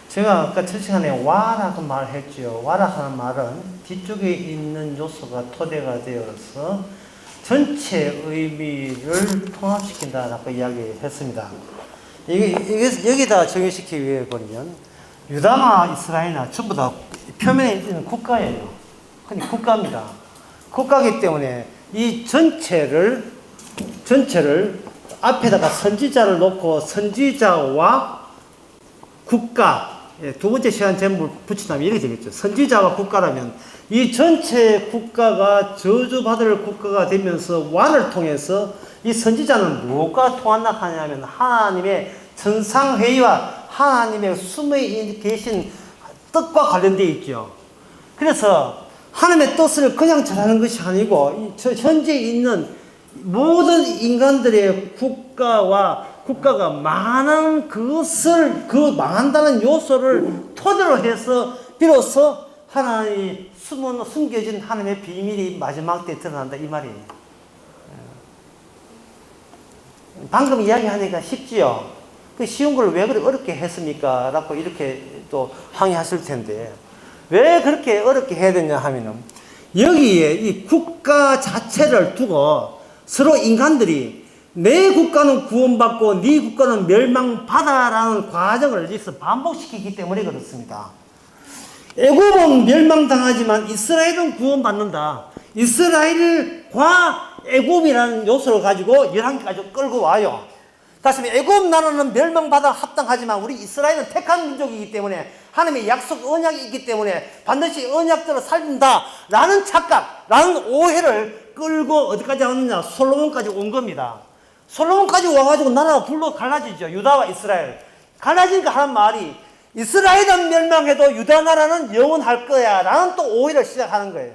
제가 아까 첫 시간에 와라고 말했죠. 와라 하는 말은 뒤쪽에 있는 요소가 토대가 되어서 전체 의미를 통합시킨다라고 이야기했습니다. 여기다 적용시키기 위해 보면 유다나 이스라엘이나 전부 다 표면에 있는 국가예요. 그냥 국가입니다. 국가이기 때문에 이 전체를 앞에다가 선지자를 놓고 선지자와 국가, 두 번째 시간 제목을 붙이면 이렇게 되겠죠. 선지자와 국가라면 이 전체 국가가 저주받을 국가가 되면서 왕을 통해서 이 선지자는 무엇과 통한다 하냐면 하나님의 천상회의와 하나님의 숨어 계신 뜻과 관련되어 있죠. 그래서 하나님의 뜻을 그냥 전하는 것이 아니고 현재 있는 모든 인간들의 국가가 망하는 그것을 망한다는 요소를 토대로 해서 비로소 하나님이 숨겨진 하나님의 비밀이 마지막 때 드러난다 이 말이에요. 방금 이야기하니까 쉽지요. 그 쉬운 걸 왜 그렇게 어렵게 했습니까? 라고 이렇게 또 항의하실 텐데 왜 그렇게 어렵게 해야 되냐 하면은 여기에 이 국가 자체를 두고 서로 인간들이 내 국가는 구원받고 네 국가는 멸망받아라는 과정을 여기서 반복시키기 때문에 그렇습니다. 애굽은 멸망당하지만 이스라엘은 구원받는다. 이스라엘과 애굽이라는 요소를 가지고 11개 가지고 끌고 와요. 다시 애굽 나라는 멸망받아 합당하지만 우리 이스라엘은 택한 민족이기 때문에 하나님의 약속 언약이 있기 때문에 반드시 언약대로 살린다 라는 착각, 라는 오해를 끌고 어디까지 왔느냐? 솔로몬까지 온 겁니다. 솔로몬까지 와가지고 나라가 둘로 갈라지죠. 유다와 이스라엘. 갈라지니까 하는 말이 이스라엘은 멸망해도 유다 나라는 영원할 거야 라는 또 오해를 시작하는 거예요.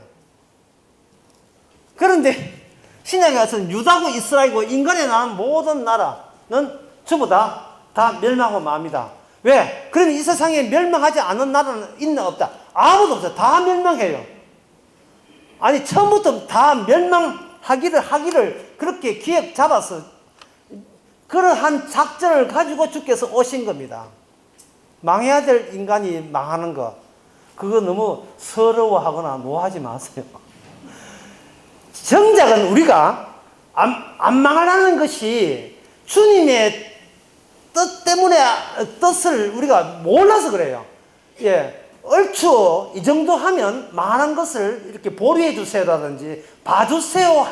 그런데 신약에 가서는 유다고 이스라엘고 인간에 나온 모든 나라는 전부 다 멸망하고 맙니다. 왜? 그러면 이 세상에 멸망하지 않은 나라는 있나 없다? 아무도 없어요. 다 멸망해요. 아니 처음부터 다 멸망하기를 그렇게 기획 잡아서 그러한 작전을 가지고 주께서 오신 겁니다. 망해야 될 인간이 망하는 거 그거 너무 서러워하거나 노하지 마세요. 정작은 우리가 안 망하라는 것이 주님의 뜻 때문에 뜻을 우리가 몰라서 그래요. 예, 얼추 이 정도 하면 망하는 것을 이렇게 보류해 주세요라든지 봐주세요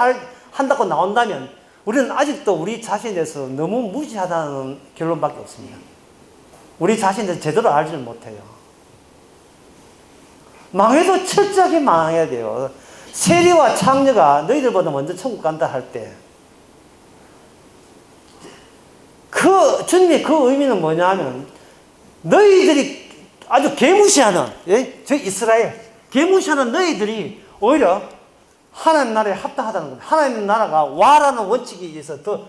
한다고 나온다면 우리는 아직도 우리 자신에 대해서 너무 무지하다는 결론밖에 없습니다. 우리 자신에 대해서 제대로 알지를 못해요. 망해도 철저하게 망해야 돼요. 세리와 창녀가 너희들보다 먼저 천국 간다 할 때 주님의 그 의미는 뭐냐 하면 너희들이 아주 개무시하는 저 이스라엘 개무시하는 너희들이 오히려 하나님 나라에 합당하다는 겁니다. 하나님 나라가 와라는 원칙에 의해서 더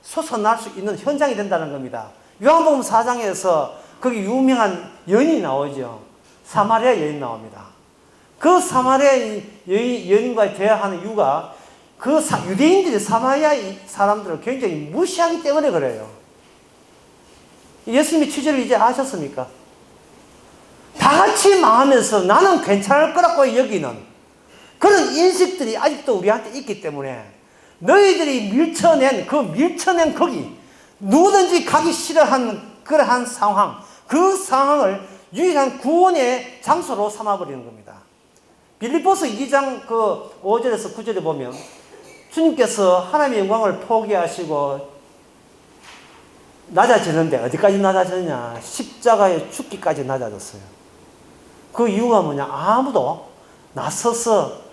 솟아날 수 있는 현장이 된다는 겁니다. 요한복음 4장에서 거기 유명한 여인이 나오죠. 사마리아 여인 나옵니다. 그 사마리아 여인과 대화하는 이유가 유대인들이 사마리아 사람들을 굉장히 무시하기 때문에 그래요. 예수님의 취지를 이제 아셨습니까? 다 같이 망하면서 나는 괜찮을 거라고 여기는 그런 인식들이 아직도 우리한테 있기 때문에 너희들이 밀쳐낸 거기 누구든지 가기 싫어하는 그러한 상황, 그 상황을 유일한 구원의 장소로 삼아버리는 겁니다. 빌립보서 2장 5절에서 9절에 보면 주님께서 하나님의 영광을 포기하시고 낮아지는데 어디까지 낮아졌냐? 십자가에 죽기까지 낮아졌어요. 그 이유가 뭐냐? 아무도 나서서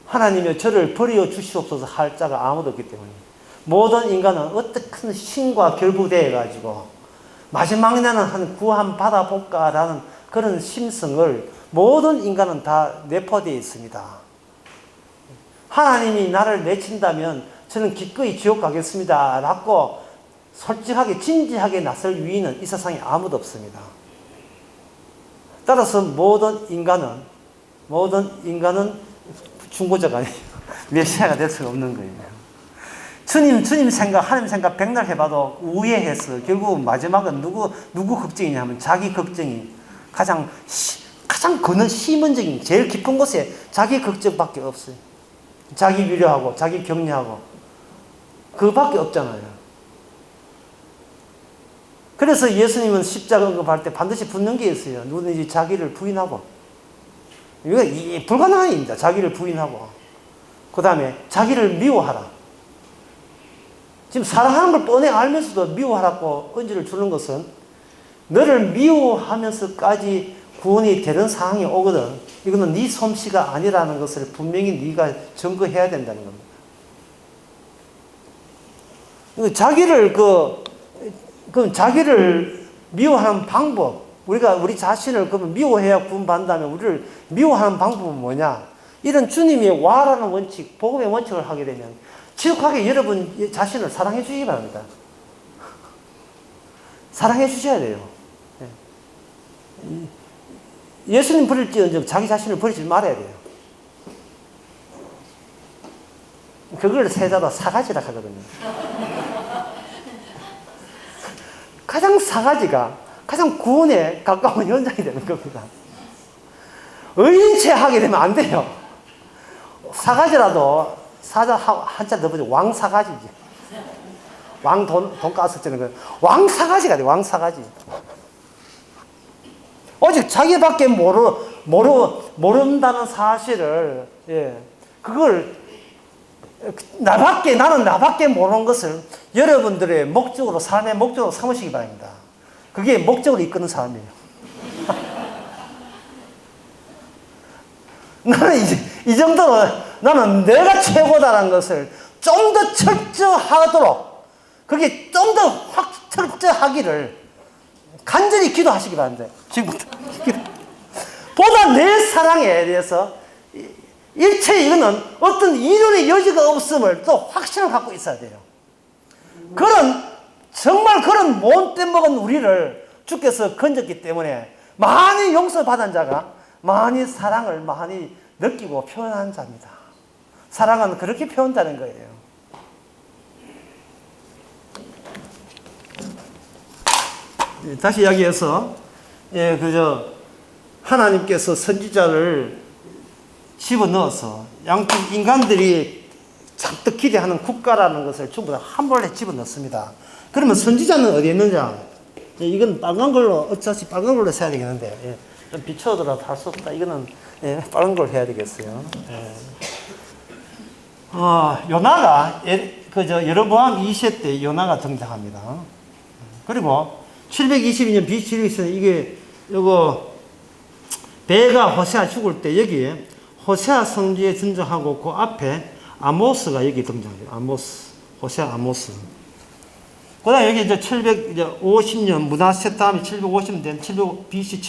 하나님의 저를 버려 주시옵소서 할 자가 아무도 없기 때문에 모든 인간은 어떻게 신과 결부되어 가지고 마지막 날은 한 구원 받아볼까라는 그런 심성을 모든 인간은 다 내포되어 있습니다. 하나님이 나를 내친다면 저는 기꺼이 지옥 가겠습니다 라고 솔직하게 진지하게 나설 위인은 이 세상에 아무도 없습니다. 따라서 모든 인간은 중고자가 아니에요. 메시아가 될 수가 없는 거예요. 주님 생각, 하나님 생각 백날 해봐도 우회해서 결국 마지막은 누구 걱정이냐면 자기 걱정이 가장 심원적인, 제일 깊은 곳에 자기 걱정밖에 없어요. 자기 위로하고, 자기 격려하고. 그거밖에 없잖아요. 그래서 예수님은 십자가 언급할 때 반드시 붙는 게 있어요. 누구든지 자기를 부인하고. 이거 불가능한 일입니다. 자기를 부인하고. 그 다음에 자기를 미워하라. 지금 사랑하는 걸 뻔히 알면서도 미워하라고 언지를 주는 것은 너를 미워하면서까지 구원이 되는 상황이 오거든. 이거는 네 솜씨가 아니라는 것을 분명히 네가 증거해야 된다는 겁니다. 자기를 미워하는 방법, 우리 자신을 그러면 미워해야 구원받는다면 우리를 미워하는 방법은 뭐냐? 이런 주님의 와라는 원칙, 복음의 원칙을 하게 되면 지독하게 여러분 자신을 사랑해 주시기 바랍니다. 사랑해 주셔야 돼요. 예수님 버릴지언정 자기 자신을 버리지 말아야 돼요. 그걸 세자로 사가지라 하거든요. 가장 사가지가 가장 구원에 가까운 현장이 되는 겁니다. 의인체 하게 되면 안 돼요. 사가지라도 사자 한자 넣어보죠. 왕사가지지. 왕 돈가스 찌는 거. 왕사가지가 돼. 왕사가지. 오직 자기밖에 모른다는 사실을, 그걸 나는 나밖에 모르는 것을 여러분들의 목적으로, 삶의 목적으로 삼으시기 바랍니다. 그게 목적으로 이끄는 삶이에요. 나는 이 정도로 나는 내가 최고다라는 것을 좀 더 철저하도록, 그게 좀 더 확 철저하기를 간절히 기도하시기 바랍니다. 지금부터. 보다 내 사랑에 대해서 일체 이거는 어떤 이론의 여지가 없음을 또 확신을 갖고 있어야 돼요. 정말 그런 못된 먹은 우리를 주께서 건졌기 때문에 많이 용서받은 자가 많이 사랑을 많이 느끼고 표현한 자입니다. 사랑은 그렇게 표현되는 거예요. 다시 이야기해서, 하나님께서 선지자를 집어넣어서 양쪽 인간들이 잔뜩 기대하는 국가라는 것을 전부 다 한 번에 집어넣습니다. 그러면 선지자는 어디에 있느냐? 이건 빨간 걸로, 어차피 빨간 걸로 써야 되겠는데, 좀 비춰더라도 할 수 없다. 이거는, 빨간 걸 해야 되겠어요. 요나가, 여로보암 2세 때 요나가 등장합니다. 그리고 722년 BC에 이게, 배가 호세아 죽을 때 여기에 호세아 성지에 등장하고 그 앞에 아모스가 여기 등장해요. 호세아 아모스. 그 다음에 여기 이제 750년, 문하세 다음에 750년 된 BC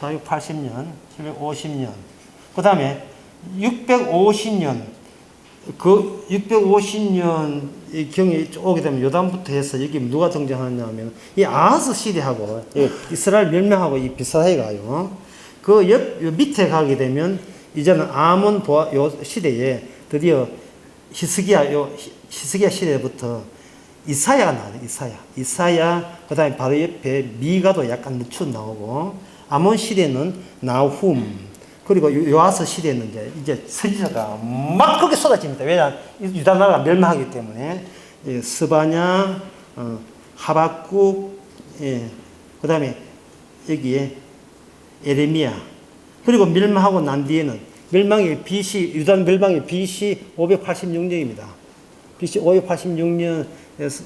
480년, 750년. 그 다음에 650년, 650년 경에 오게 되면 요단부터 해서 여기 누가 등장하냐면 이 아하스 시대하고 이스라엘 멸망하고 이 비슷하게 가요. 그 밑에 가게 되면 이제는 아몬 시대에 드디어 히스기야 시대부터 이사야가 나와요. 이사야, 그 다음에 바로 옆에 미가도 약간 늦춘 나오고, 아몬 시대는 나훔, 그리고 요아스 시대는 이제 선지자가 막 크게 쏟아집니다. 왜냐? 유다 나라가 멸망하기 때문에. 스바냐, 하박국, 그 다음에 여기에 에레미야. 그리고 멸망하고 난 뒤에는 유다 멸망이 BC 586년입니다. BC 586년에서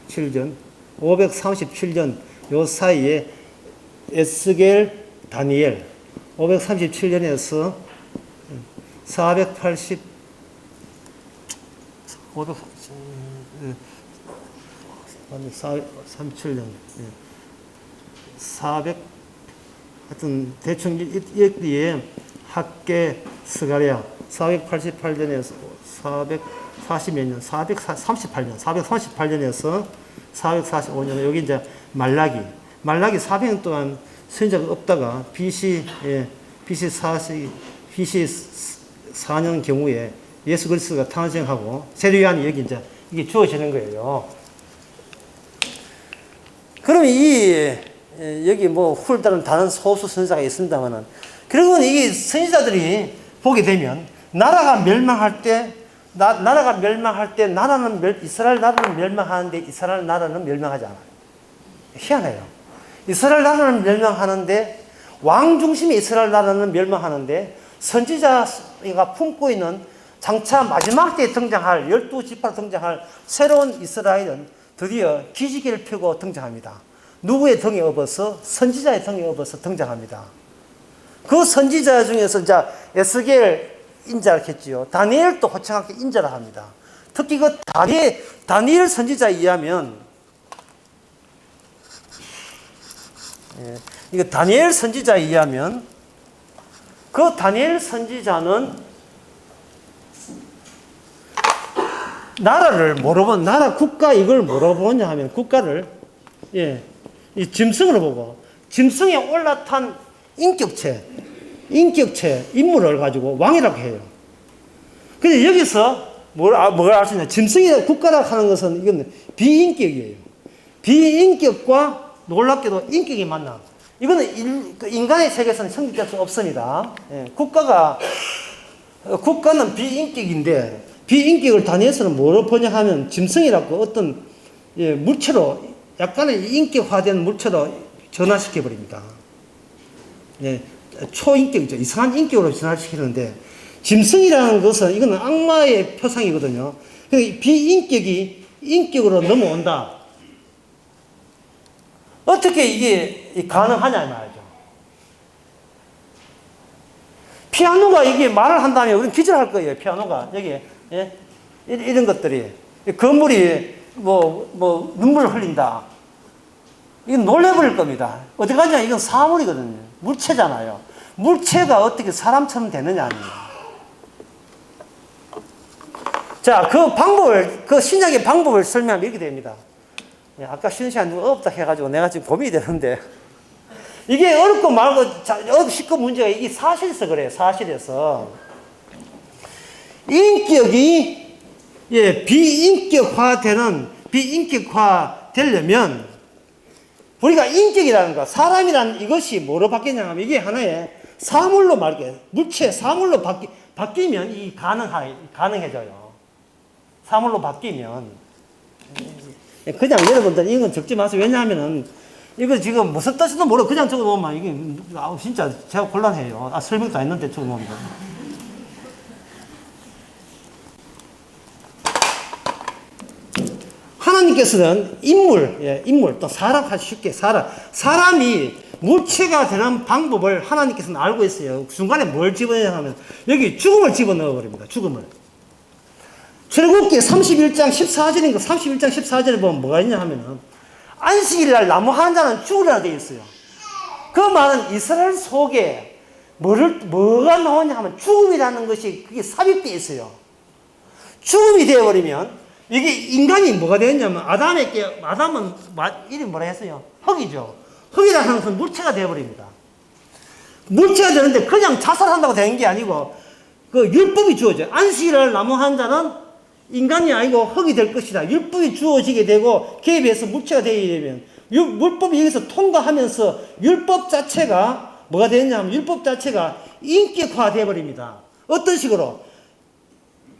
7년, 537년 요 사이에 에스겔, 다니엘, 537년에서 437년, 400, 하여튼 대충 여기에 학계, 스가랴, 488년에서 440몇 년, 438년에서 445년, 여기 이제 말라기 400년 동안 선지자가 없다가 BC BC 4년 경우에 예수 그리스도가 탄생하고 세례요한이 여기 이제 이게 주어지는 거예요. 그러면 여기 뭐 훌다른 다른 소수 선지자가 있습니다만은, 결국은 이 선지자들이 보게 되면 나라가 멸망할 때 이스라엘 나라는 멸망하는데 이스라엘 나라는 멸망하지 않아요. 희한해요. 이스라엘 나라는 멸망하는데, 왕 중심의 이스라엘 나라는 멸망하는데, 선지자가 품고 있는 장차 마지막 때에 등장할 12지파로 등장할 새로운 이스라엘은 드디어 기지개를 펴고 등장합니다. 누구의 등에 업어서? 선지자의 등에 업어서 등장합니다. 그 선지자 중에서 이제 에스겔 인자를 했지요. 다니엘도 호칭하게 인자를 합니다. 특히 그 다니엘 선지자에 의하면, 이거 다니엘 선지자에 의하면, 그 다니엘 선지자는 나라를 뭐로 본, 나라 국가 이걸 뭐로 보냐 하면, 국가를, 이 짐승으로 보고, 짐승에 올라탄 인격체, 인물을 가지고 왕이라고 해요. 근데 여기서 뭘 알 수 있냐. 짐승이 국가라고 하는 것은 이건 비인격이에요. 비인격과 놀랍게도 인격이 만나. 이거는 인간의 세계에서는 성립될 수 없습니다. 국가는 비인격인데, 비인격을 다니엘서는 뭐로 번역하면 짐승이라고 어떤 물체로, 약간의 인격화된 물체로 전환시켜버립니다. 초인격이죠. 이상한 인격으로 전환시키는데, 짐승이라는 것은 이거는 악마의 표상이거든요. 비인격이 인격으로 넘어온다. 어떻게 이게 가능하냐 말이죠. 피아노가 이게 말을 한다면 우리는 기절할 거예요. 피아노가 여기 이런 것들이, 건물이 뭐 눈물을 흘린다. 이건 놀래버릴 겁니다. 어디 가냐? 이건 사물이거든요. 물체잖아요. 물체가 어떻게 사람처럼 되느냐 아니에요. 자, 그 신약의 방법을 설명하면 이렇게 됩니다. 아까 쉬는 시간 누가 없다 해가지고 내가 지금 고민이 되는데, 이게 어렵고 말고 쉽고 문제가 이게 사실에서 그래요. 사실에서. 인격이, 비인격화 되려면, 우리가 인격이라는 거, 사람이라는 이것이 뭐로 바뀌냐 하면, 이게 하나의 사물로 물체, 사물로 바뀌면 이 가능해져요. 사물로 바뀌면. 그냥 여러분들 이건 적지 마세요. 왜냐하면은, 이거 지금 무슨 뜻인도 모르고 그냥 적어 놓으면 이게, 진짜 제가 곤란해요. 설명도 안 했는데 적어 놓으면. 하나님께서는 인물, 또 사람, 쉽게 사람이 물체가 되는 방법을 하나님께서는 알고 있어요. 중간에 뭘 집어넣냐 하면, 여기 죽음을 집어넣어 버립니다. 죽음을. 출애굽기 31장 14절인가 31장 14절에 보면 뭐가 있냐 하면은, 안식일날 나무 한 자는 죽으리라 되어 있어요. 그 말은 이스라엘 속에 뭐가 나오냐 하면 죽음이라는 것이 그게 삽입되어 있어요. 죽음이 되어버리면, 이게 인간이 뭐가 되었냐면, 아담은 이름이 뭐라 했어요? 흙이죠. 흙이라는 것은 물체가 되어버립니다. 물체가 되는데 그냥 자살한다고 되는 게 아니고, 그 율법이 주어져요. 안식일날 나무 한 자는 인간이 아니고 흙이 될 것이다. 율법이 주어지게 되고, 그에 비해서 물체가 되게 되면, 물법이 여기서 통과하면서 율법 자체가 뭐가 되느냐면, 율법 자체가 인격화 되어버립니다. 어떤 식으로?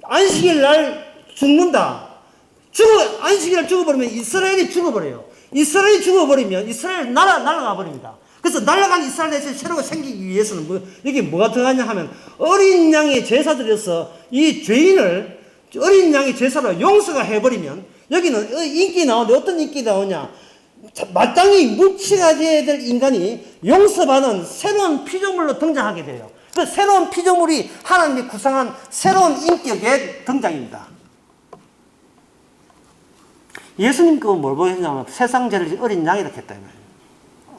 안식일날 죽는다. 안식일날 죽어버리면 이스라엘이 죽어버려요. 이스라엘이 죽어버리면 이스라엘 날아가 버립니다. 그래서 날아간 이스라엘 대신에 새로 생기기 위해서는 여기 뭐가 들어가냐 하면, 어린 양의 제사들에서 이 죄인을 어린 양의 제사로 용서가 해버리면, 여기는 인기 나오는데 어떤 인기 나오냐? 마땅히 물체가 되어야 될 인간이 용서받는 새로운 피조물로 등장하게 돼요. 그 새로운 피조물이 하나님이 구성한 새로운 인격의 등장입니다. 예수님 그거 뭘 보였냐면, 세상 죄를 어린 양이라고 했다.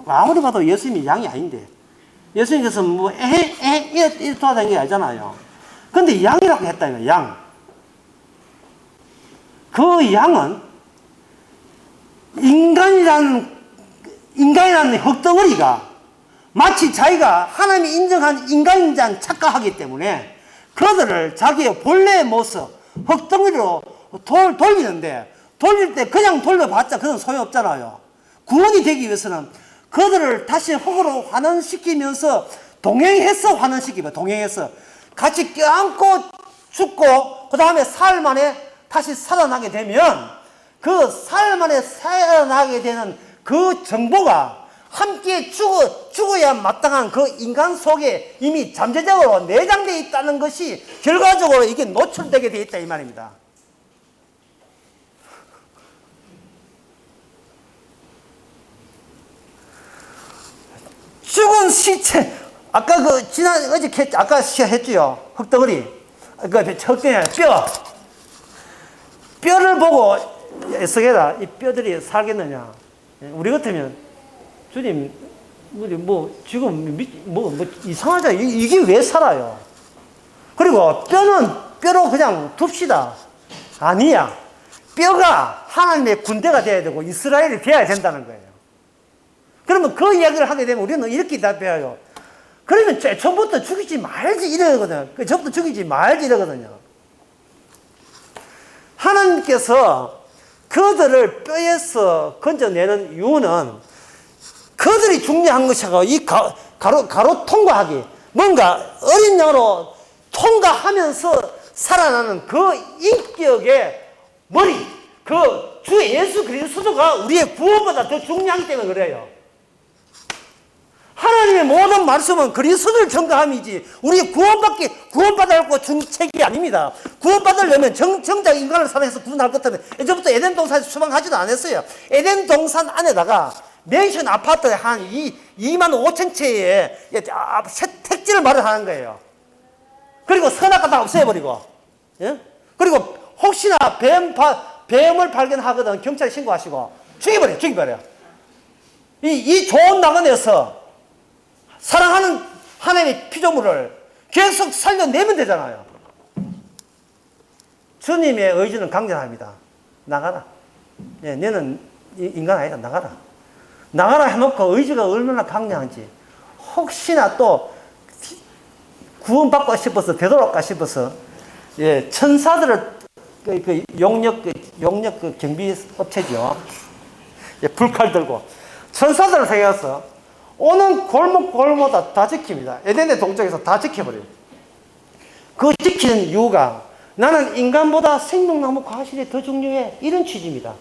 아무리 봐도 예수님이 양이 아닌데, 예수님께서 이렇게 돌아다니는 게 아니잖아요. 근데 양이라고 했다. 양. 그 양은 인간이라는 흙덩어리가 마치 자기가 하나님이 인정한 인간인 줄 착각하기 때문에 그들을 자기의 본래의 모습, 흙덩이로 돌리는데, 돌릴 때 그냥 돌려봤자 그건 소용없잖아요. 구원이 되기 위해서는 그들을 다시 흙으로 환원시키면서 동행해서 환원시키면, 동행해서 같이 껴안고 죽고 그 다음에 사흘 만에 다시 살아나게 되면, 그 사흘 만에 살아나게 되는 그 정보가 함께 죽어야 마땅한 그 인간 속에 이미 잠재적으로 내장되어 있다는 것이 결과적으로 이게 노출되게 되어 있다 이 말입니다. 죽은 시체, 아까 아까 했지요. 흙덩어리. 흙덩어리, 뼈를 보고 애석해라. 이 뼈들이 살겠느냐. 우리 같으면, 주님, 지금, 이상하잖아요. 이게 왜 살아요? 그리고 뼈로 그냥 둡시다. 아니야. 뼈가 하나님의 군대가 돼야 되고 이스라엘이 돼야 된다는 거예요. 그러면 그 이야기를 하게 되면 우리는 이렇게 답해요. 그러면 처음부터 죽이지 말지 이러거든요. 처음부터 죽이지 말지 이러거든요. 하나님께서 그들을 뼈에서 건져내는 이유는 그들이 중요한 것이 아니고 이 가로 통과하기, 뭔가 어린 양으로 통과하면서 살아나는 그 인격의 머리, 그 주 예수 그리스도가 우리의 구원보다 더 중요하기 때문에 그래요. 하나님의 모든 말씀은 그리스도를 증거함이지 우리 구원받을 중책이 아닙니다. 구원받으려면 정작 인간을 사랑해서 구원할 것 같으면 이제부터 에덴 동산에서 추방하지도 않았어요. 에덴 동산 안에다가 맨션 아파트에 한 2만 5천 채의 택지를 마련하는 거예요. 그리고 선악과 다 없애버리고, 예? 그리고 혹시나 뱀을 발견하거든 경찰에 신고하시고 죽여버려. 이 좋은 나그네에서 사랑하는 하나님의 피조물을 계속 살려내면 되잖아요. 주님의 의지는 강렬합니다. 나가라. 예, 너는 인간 아니다. 나가라 해놓고 의지가 얼마나 강력한지. 혹시나 또 구원받고 싶어서 되돌아갈까 싶어서, 예, 천사들을 용역 경비 업체죠. 예, 불칼 들고 천사들을 세워서 오는 골목골마다 다 지킵니다. 에덴의 동쪽에서 다 지켜버려요. 그 지키는 이유가 나는 인간보다 생명나무 과실이 더 중요해. 이런 취지입니다.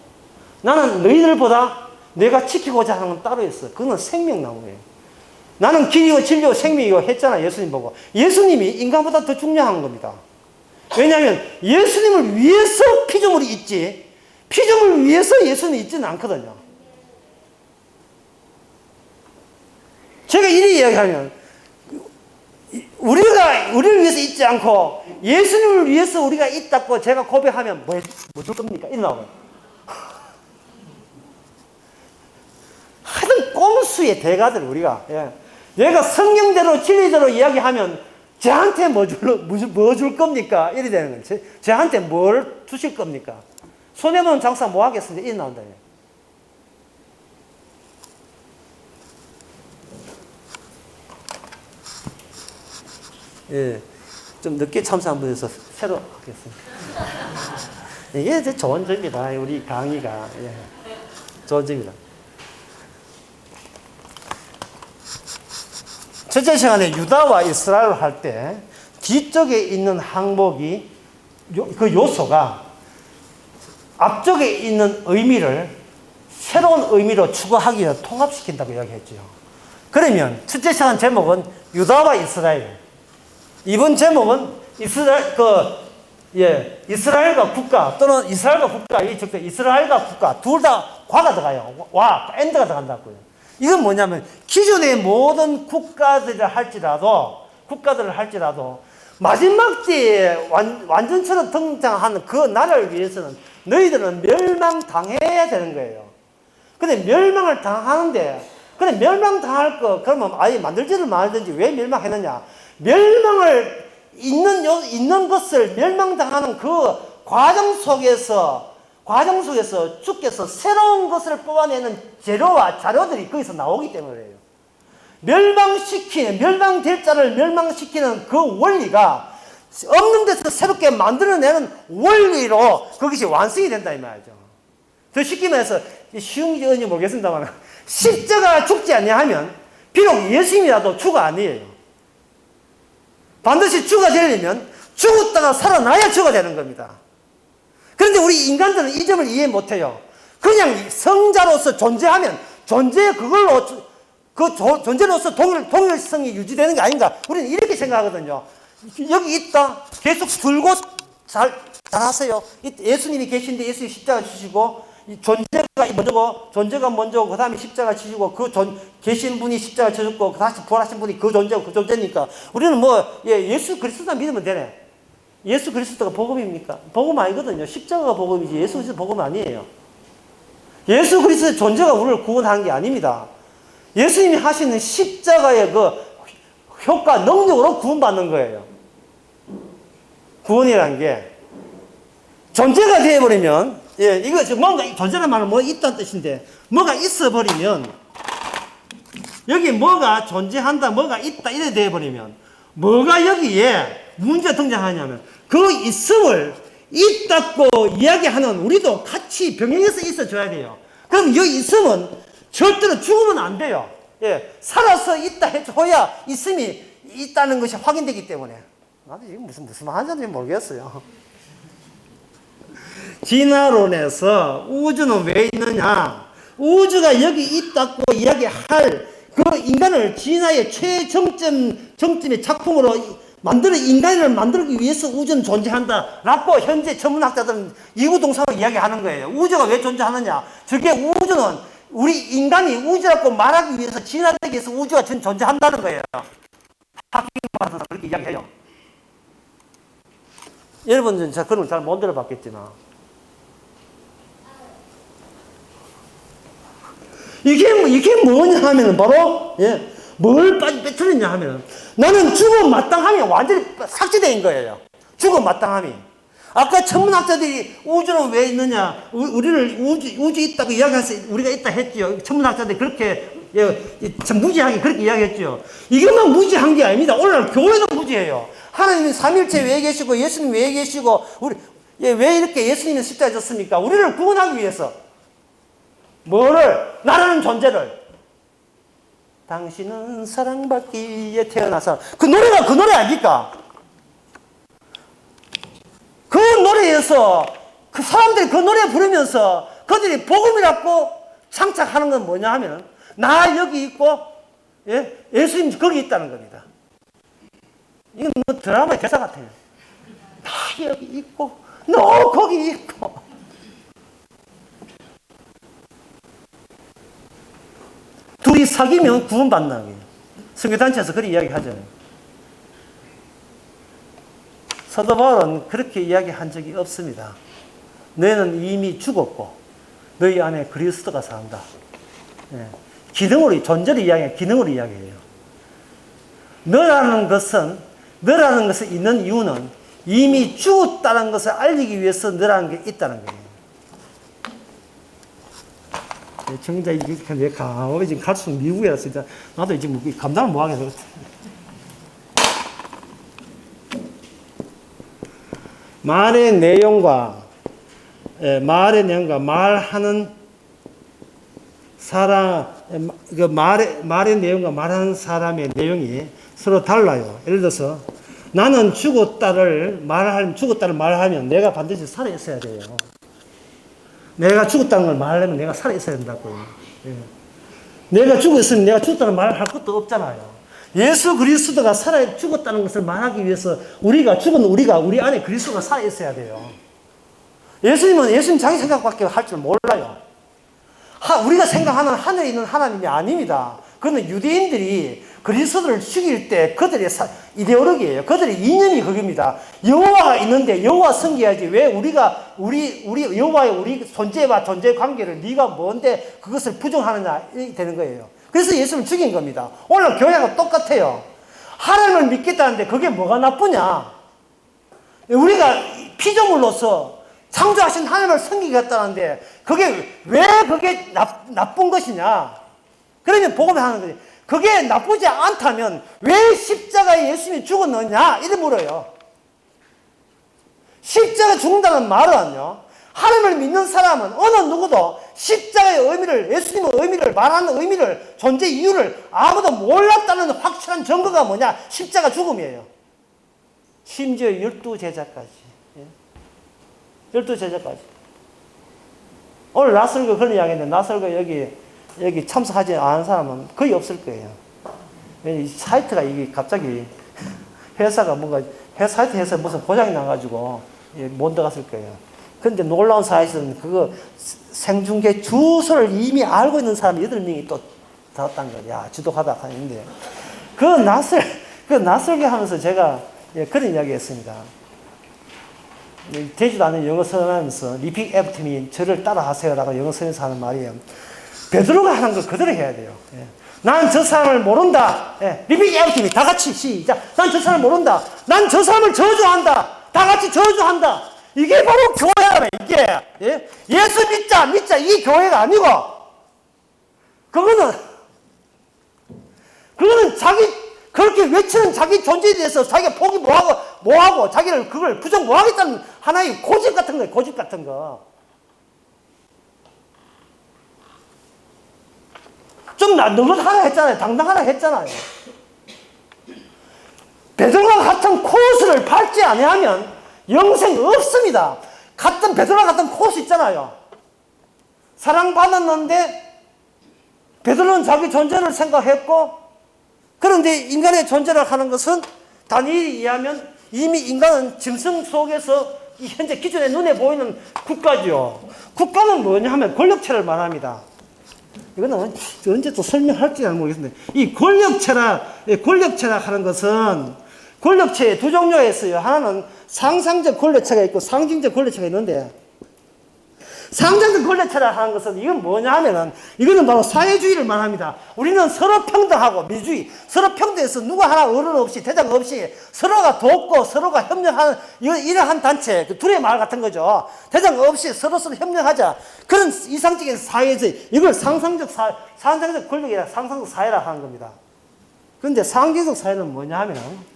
나는 너희들보다 내가 지키고자 하는 건 따로 있어. 그건 생명나무예요. 나는 길이요 진리요 생명이요 했잖아. 예수님 보고. 예수님이 인간보다 더 중요한 겁니다. 왜냐하면 예수님을 위해서 피조물이 있지 피조물을 위해서 예수님이 있지는 않거든요. 제가 이렇게 이야기하면 우리를 위해서 있지 않고 예수님을 위해서 우리가 있다고 제가 고백하면 뭐 줄 겁니까? 이러나고요. 하여튼 꼼수의 대가들 우리가. 예. 내가 성경대로 진리대로 이야기하면 저한테 뭐 줄 겁니까? 이래 되는 거예요. 저한테 뭘 주실 겁니까? 손해보는 장사 뭐 하겠습니까? 이래 나온다. 예. 좀 늦게 참석한 분에서 새로 하겠습니다. 이게 좋은 점입니다. 우리 강의가. 예. 좋은 점입니다. 첫째 시간에 유다와 이스라엘을 할 때 뒤쪽에 있는 항목이 그 요소가 앞쪽에 있는 의미를 새로운 의미로 추구하기 위해 통합시킨다고 이야기했죠. 그러면 첫째 시간 제목은 유다와 이스라엘. 이번 제목은 이스라엘과 국가 또는 이스라엘과 국가, 이스라엘과 국가 둘 다 과가 들어가요. 엔드가 들어간다고요. 이건 뭐냐면 기존의 모든 국가들을 할지라도 마지막 때에 완전처럼 등장하는 그 나라를 위해서는 너희들은 멸망당해야 되는 거예요. 근데 멸망을 당하는데, 근데 멸망당할 거 그러면 아예 만들지를 말든지 왜 멸망했느냐? 멸망을 있는 것을 멸망당하는 그 과정 속에서 주께서 새로운 것을 뽑아내는 재료와 자료들이 거기서 나오기 때문에 그래요. 멸망될 자를 멸망시키는 그 원리가 없는 데서 새롭게 만들어내는 원리로 그것이 완성이 된다 이 말이죠. 더 쉽게 말해서 쉬운 언지 모르겠습니다만 십자가 죽지 아니하면 비록 예수님이라도 주가 아니에요. 반드시 주가 되려면 죽었다가 살아나야 주가 되는 겁니다. 그런데 우리 인간들은 이 점을 이해 못해요. 그냥 성자로서 존재하면 그걸로 그 존재로서 동일성이 유지되는 게 아닌가. 우리는 이렇게 생각하거든요. 여기 있다. 계속 들고 잘하세요. 예수님이 계신데 예수님이 십자가 지시고 존재가 먼저고 그 다음에 십자가 지시고 계신 분이 십자가 지셨고 다시 부활하신 분이 그 존재니까 우리는 예수 그리스도만 믿으면 되네. 예수 그리스도가 복음입니까? 복음 아니거든요. 십자가가 복음이지 예수 그리스도 복음 아니에요. 예수 그리스도의 존재가 우리를 구원한 게 아닙니다. 예수님이 하시는 십자가의 그 효과, 능력으로 구원받는 거예요. 구원이라는 게 존재가 되어버리면, 이거 뭔가 존재란 말은 뭐 있다는 뜻인데, 뭐가 있어버리면, 여기 뭐가 존재한다, 뭐가 있다, 이래 되어버리면, 뭐가 여기에 문제가 등장하냐면, 그 있음을 있다고 이야기하는 우리도 같이 병행해서 있어줘야 돼요. 그럼 이 있음은 절대로 죽으면 안 돼요. 살아서 있다 해줘야 있음이 있다는 것이 확인되기 때문에. 나도 이게 무슨 말하는지 모르겠어요. 진화론에서 우주는 왜 있느냐? 우주가 여기 있다고 이야기할 그 인간을 진화의 정점의 작품으로 인간을 만들기 위해서 우주는 존재한다라고 현재 천문학자들은 이구동성으로 이야기하는 거예요. 우주가 왜 존재하느냐? 저게 우주는 우리 인간이 우주라고 말하기 위해서 진화되기 위해서 우주가 존재한다는 거예요. 하킹 그렇게 이야기해요. 여러분들은 그런 걸 잘 못 들어봤겠지만 이게 뭐냐 하면은 바로 뭘 빼뜨리냐 하면 나는 죽음 마땅함이 완전히 삭제된 거예요. 죽음 마땅함이. 아까 천문학자들이 우주는 왜 있느냐, 우리를 우주 있다고 이야기해서 우리가 있다 했죠. 천문학자들이 그렇게 무지하게 그렇게 이야기했죠. 이것만 무지한 게 아닙니다. 오늘 교회도 무지해요. 하나님은 삼일체 왜 계시고 예수님 왜 계시고 왜 이렇게 예수님은 십자가에 졌습니까? 우리를 구원하기 위해서. 나라는 존재를. 당신은 사랑받기 위해 태어나서. 그 노래가 그 노래 아닙니까? 그 노래에서 그 사람들이 그 노래 부르면서 그들이 복음이라고 창작하는 건 뭐냐 하면 나 여기 있고 예수님 거기 있다는 겁니다. 이건 뭐 드라마의 대사 같아요. 나 여기 있고 너 거기 있고. 둘이 사귀면 구원받는다는 거예요. 선교단체에서 그렇게 이야기하잖아요. 사도 바울은 그렇게 이야기한 적이 없습니다. 너희는 이미 죽었고 너희 안에 그리스도가 산다. 기능으로, 존재를 이야기해요. 기능으로 이야기해요. 너라는 것은 있는 이유는 이미 죽었다는 것을 알리기 위해서 너라는 게 있다는 거예요. 정작 이렇게 내 강하게 지금 갈수록 미국이라서 진짜 나도 지금 감당을 못 하겠어. 말의 내용과 말하는 사람, 말의 내용과 말하는 사람의 내용이 서로 달라요. 예를 들어서 나는 죽었다를 말하면 내가 반드시 살아 있어야 돼요. 내가 죽었다는 걸 말하려면 내가 살아 있어야 된다고요. 내가 죽었으면 내가 죽었다는 말을 할 것도 없잖아요. 예수 그리스도가 죽었다는 것을 말하기 위해서 우리 안에 그리스도가 살아 있어야 돼요. 예수님 자기 생각밖에 할 줄 몰라요. 우리가 생각하는 하늘에 있는 하나님이 아닙니다. 그거는 유대인들이 그리스도를 죽일 때 그들의 이데올로기예요. 그들의 이념이 그겁니다. 여호와가 있는데 여호와 섬겨야지. 왜 우리 여호와의 우리 존재와 존재 관계를 네가 뭔데 그것을 부정하느냐 되는 거예요. 그래서 예수를 죽인 겁니다. 오늘 교회가 똑같아요. 하나님을 믿겠다는데 그게 뭐가 나쁘냐? 우리가 피조물로서 창조하신 하나님을 섬기겠다는데 그게 왜 나쁜 것이냐? 그러면 복음을 하는 거지. 그게 나쁘지 않다면 왜 십자가에 예수님이 죽었느냐? 이래 물어요. 십자가 죽는다는 말은요, 하나님을 믿는 사람은 어느 누구도 십자가의 의미를, 예수님의 의미를, 말하는 의미를, 존재 이유를 아무도 몰랐다는 확실한 증거가 뭐냐? 십자가 죽음이에요. 심지어 12제자까지. 12제자까지. 오늘 낯설고 그런 이야기 했는데, 낯설고 여기 참석하지 않은 사람은 거의 없을 거예요. 사이트가 이게 갑자기 회사가 뭔가, 사이트에서 무슨 고장이 나가지고 못 들어갔을 거예요. 근데 놀라운 사실은 그거 생중계 주소를 이미 알고 있는 사람이 8명이 또 들었다는 거예요. 야, 지독하다 하는데. 그 낯설게 하면서 제가 그런 이야기 했습니다. 되지도 않은 영어 선언하면서 리픽 애프터미 저를 따라 하세요라고 영어 선언에서 하는 말이에요. 베드로가 하는 걸 그대로 해야 돼요. 난 저 사람을 모른다. 리픽 애프터미 다 같이 시작. 난 저 사람을 모른다. 난 저 사람을 저주한다. 다 같이 저주한다. 이게 바로 교회라며, 이게. 예수 믿자. 이 교회가 아니고, 그거는 그렇게 외치는 자기 존재에 대해서 자기가 포기 뭐하고, 자기를 그걸 부정 뭐하겠다는 하나의 고집 같은 거예요, 고집 같은 거. 좀 너긋하라 했잖아요. 당당하라 했잖아요. 베드로와 같은 코스를 밟지 아니하면 영생 없습니다. 베드로와 같은 코스 있잖아요. 사랑받았는데 베드로는 자기 존재를 생각했고, 그런데 인간의 존재를 하는 것은 다니엘에 의하면 이미 인간은 짐승 속에서 현재 기존에 눈에 보이는 국가죠. 국가는 뭐냐 하면 권력체를 말합니다. 이거는 언제 또 설명할지 모르겠는데, 이 권력체라 하는 것은 권력체에 두 종류가 있어요. 하나는 상상적 권력체가 있고 상징적 권력체가 있는데, 상징적 권력체라 하는 것은 이건 뭐냐 하면은, 이거는 바로 사회주의를 말합니다. 우리는 서로 평등하고 민주주의, 서로 평등해서 누구 하나 어른 없이 대장 없이 서로가 돕고 서로가 협력하는 이러한 단체, 그 둘의 말 같은 거죠. 대장 없이 서로 협력하자. 그런 이상적인 사회주의, 이걸 상상적 권력이라 상상적 사회라 하는 겁니다. 그런데 상징적 사회는 뭐냐 하면,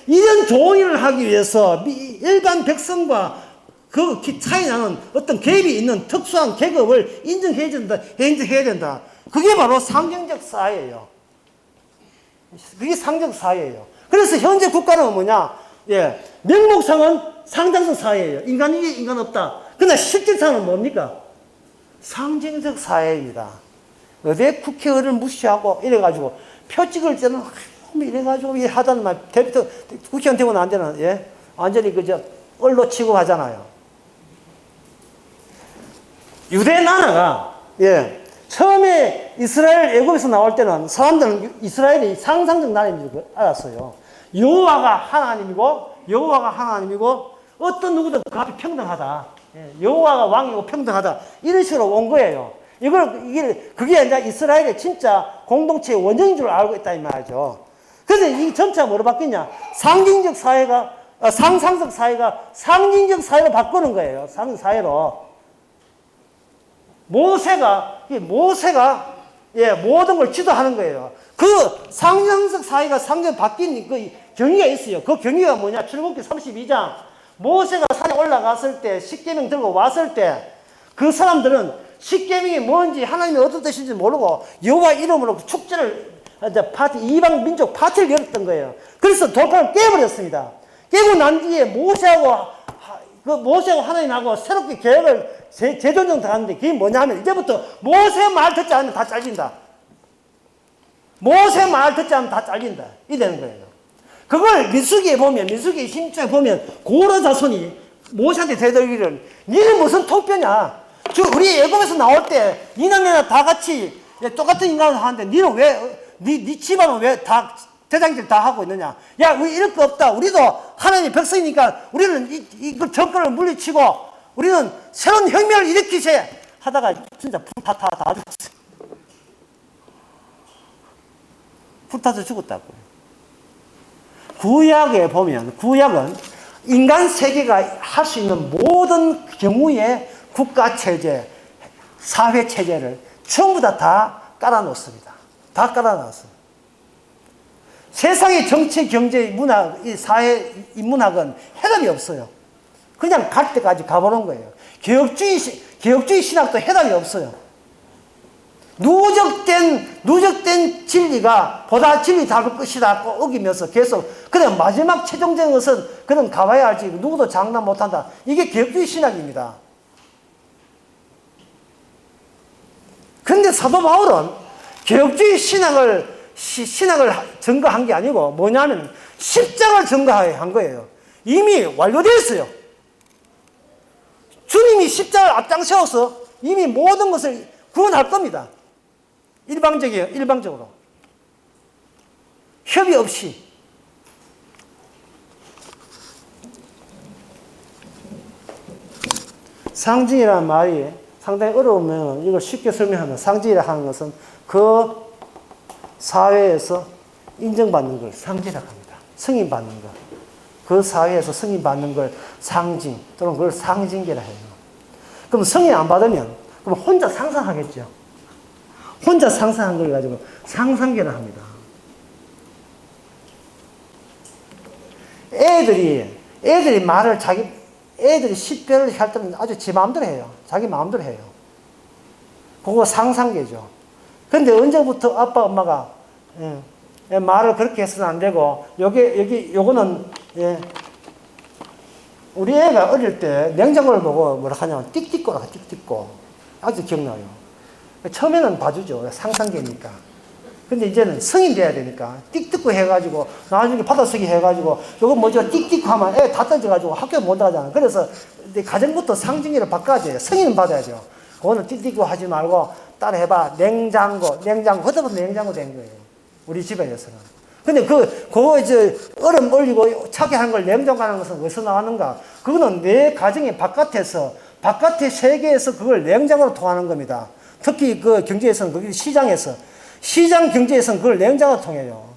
이런 좋은 일을 하기 위해서 일반 백성과 그 차이 나는 어떤 갭이 있는 특수한 계급을 인정해야 된다. 그게 바로 상징적 사회예요. 그게 상징적 사회예요. 그래서 현재 국가는 뭐냐? 명목상은 상징적 사회예요. 인간 없다. 그러나 실질상은 뭡니까? 상징적 사회입니다. 어디 국회의원을 무시하고 이래가지고 표 찍을 때는 이래가지고 하자는 말, 국회의원 되면 안 되는, 완전히 얼로 치고 하잖아요. 유대 나라가, 처음에 이스라엘 애굽에서 나올 때는 사람들은 이스라엘이 상상적 나라인 줄 알았어요. 여호와가 하나님이고, 어떤 누구도 그 앞에 평등하다. 여호와가 왕이고 평등하다. 이런 식으로 온 거예요. 그게 이제 이스라엘의 진짜 공동체의 원형인 줄 알고 있다, 이 말이죠. 그래서 이 전체가 뭐로 바뀌냐? 상징적 사회가, 상상적 사회가 상징적 사회로 바꾸는 거예요. 상징 사회로. 모세가 모든 걸 지도하는 거예요. 그 상징적 사회가 상징 바뀐 그 경위가 있어요. 그 경위가 뭐냐? 출애굽기 32장. 모세가 산에 올라갔을 때, 십계명 들고 왔을 때, 그 사람들은 십계명이 뭔지 하나님이 어떤 뜻인지 모르고 여호와 이름으로 축제를, 이방 민족 파티를 열었던 거예요. 그래서 돌판을 깨버렸습니다. 깨고 난 뒤에 모세하고 하나님하고 새롭게 계획을 재조정 하는데, 그게 뭐냐 하면, 이제부터 모세 말 듣지 않으면 다 잘린다. 모세 말 듣지 않으면 다 잘린다. 이러는 거예요. 그걸 민수기에 보면, 민수기 16장에 보면, 고라 자손이 모세한테 되돌리기를, 니는 무슨 통뼈냐? 우리 애굽에서 나올 때, 니나 다 같이 똑같은 인간을 하는데, 니는 니 집안은 왜 다, 대장질 다 하고 있느냐? 야, 우리 이럴 거 없다. 우리도 하나님의 백성이니까 우리는 이걸 정권을 물리치고 우리는 새로운 혁명을 일으키세 하다가 진짜 불 다 죽었어요. 불 타서 죽었다고. 구약에 보면, 구약은 인간 세계가 할 수 있는 모든 경우의 국가 체제, 사회 체제를 전부 다 깔아놓습니다. 다 깔아놨어요. 세상의 정치, 경제, 문학, 이 사회, 인문학은 해답이 없어요. 그냥 갈 때까지 가보는 거예요. 개혁주의 신학도 해답이 없어요. 누적된 진리가 보다 진리 다를 것이다 어기면서 계속, 그냥 마지막 최종적인 것은 그는 가봐야 알지 누구도 장담 못한다. 이게 개혁주의 신학입니다. 근데 사도 바울은 개혁주의 신학을 증거한 게 아니고 뭐냐면 십자가를 증거한 거예요. 이미 완료됐어요. 주님이 십자가를 앞장세워서 이미 모든 것을 구원할 겁니다. 일방적이에요. 일방적으로. 협의 없이. 상징이라는 말이 상당히 어려우면 이걸 쉽게 설명하면, 상징이라 하는 것은 그 사회에서 인정받는 걸 상징이라고 합니다. 승인받는 것. 그 사회에서 승인받는 걸 상징 또는 그걸 상징계라 해요. 그럼 승인 안 받으면 그럼 혼자 상상하겠죠. 혼자 상상한 걸 가지고 상상계라 합니다. 애들이 말을 애들이 식별을 할 때는 아주 지 마음대로 해요. 자기 마음대로 해요. 그거 상상계죠. 근데 언제부터 아빠, 엄마가, 말을 그렇게 해서는 안 되고, 요거는, 우리 애가 어릴 때 냉장고를 보고 뭐라 하냐면, 띡띡꼬라, 띡띡꼬. 아주 기억나요. 처음에는 봐주죠. 상상계니까. 근데 이제는 성인 돼야 되니까, 띡띡꼬 해가지고, 나중에 받아쓰기 해가지고, 요거 뭐죠? 띡띡 하면 애 다 던져가지고 학교 못 나가잖아. 그래서, 가정부터 상징계를 바꿔야 돼요. 성인은 받아야죠. 그거는 띡띡꼬 하지 말고, 따라 해봐. 냉장고. 그때부터 냉장고 된 거예요. 우리 집안에서는. 근데 그거 이제 얼음 올리고 차게 하는 걸 냉장고 하는 것은 어디서 나왔는가? 그거는 내 가정의 바깥의 세계에서 그걸 냉장고로 통하는 겁니다. 특히 그 경제에서는, 그게 시장 경제에서는 그걸 냉장고로 통해요.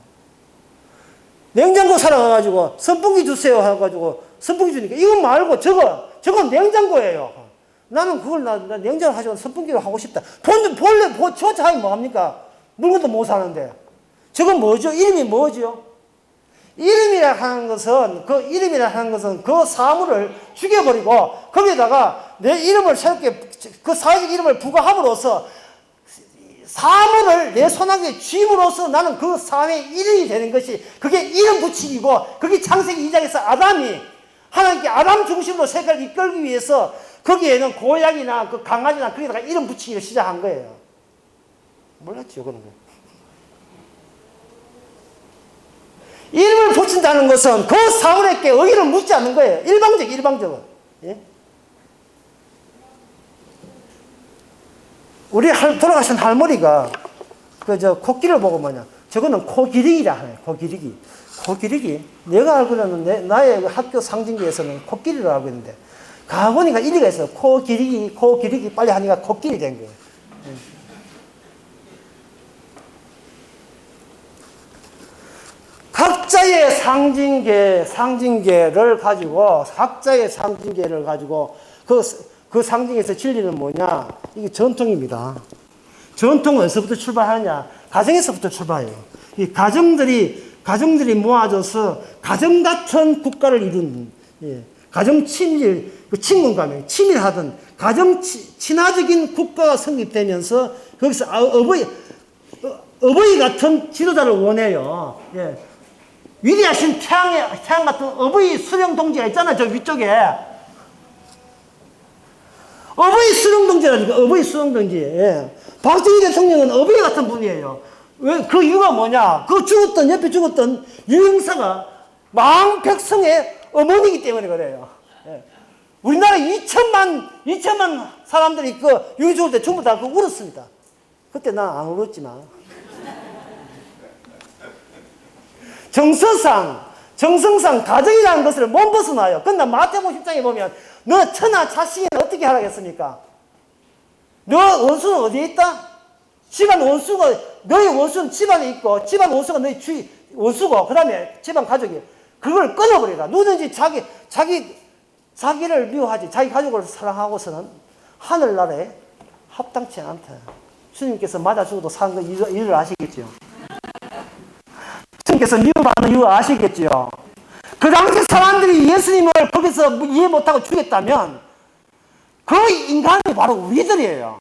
냉장고 사러 가가지고 선풍기 주세요 해가지고 선풍기 주니까 이거 말고 저건 냉장고예요. 나는 그걸 나 냉장고 가지고 선풍기로 하고 싶다. 본래 저 차이 뭐합니까? 물건도 못 사는데. 저건 뭐죠? 이름이 뭐죠? 이름이라 하는 것은 그 사물을 죽여버리고 거기에다가 내 이름을 새롭게 그 사회적 이름을 부과함으로써 사물을 내 손아귀에 쥐임으로써 나는 그 사회의 이름이 되는 것이, 그게 이름 붙이기고, 그게 창세기 2장에서 아담이 하나님께 아담 중심으로 세계를 이끌기 위해서 거기에는 고양이나 그 강아지나 거기다가 이름 붙이기를 시작한 거예요. 몰랐죠, 그런 거. 이름을 붙인다는 것은 그 사물에게 의의를 묻지 않는 거예요. 일방적으로. 예? 우리 돌아가신 할머니가 코끼리를 보고 저거는 코기리기라 하네. 코기리기. 내가 알고는 나의 학교 상징계에서는 코끼리로 알고 있는데, 가보니까 일리가 있어요. 코기리기 빨리 하니까 코끼리 된 거예요. 각자의 상징계를 가지고 그 상징에서 진리는 뭐냐? 이게 전통입니다. 전통은 어디서부터 출발하느냐? 가정에서부터 출발해요. 이 가정들이 모아져서 가정 같은 국가를 이룬, 가정 친밀, 친근감에 친밀하던 친화적인 국가가 성립되면서 거기서 어버이 같은 지도자를 원해요. 위대하신 태양 같은 어버이 수령 동지가 있잖아요. 저 위쪽에. 어버이 수령 동지라니까, 어버이 수령 동지. 박정희 대통령은 어버이 같은 분이에요. 왜? 그 이유가 뭐냐? 옆에 죽었던 유형사가 망 백성의 어머니이기 때문에 그래요. 우리나라 2천만 사람들이 유형 죽을 때 전부 다 울었습니다. 그때 난 안 울었지만. 정성상 가정이라는 것을 못 벗어나요. 근데 마태복음 10장에 보면 너 천하 자식에는 어떻게 하라겠습니까? 너 원수는 어디에 있다? 너의 원수는 집안에 있고, 집안 원수가 너의 원수고, 그 다음에 집안 가족이. 그걸 끊어버리라. 누구든지 자기를 미워하지, 자기 가족을 사랑하고서는 하늘나라에 합당치 않다. 주님께서 맞아 죽어도 사는 거 이를 아시겠죠? 예수님께서 미워하는 이유 아시겠지요? 그 당시 사람들이 예수님을 거기서 이해 못하고 죽였다면 그 인간이 바로 우리들이에요.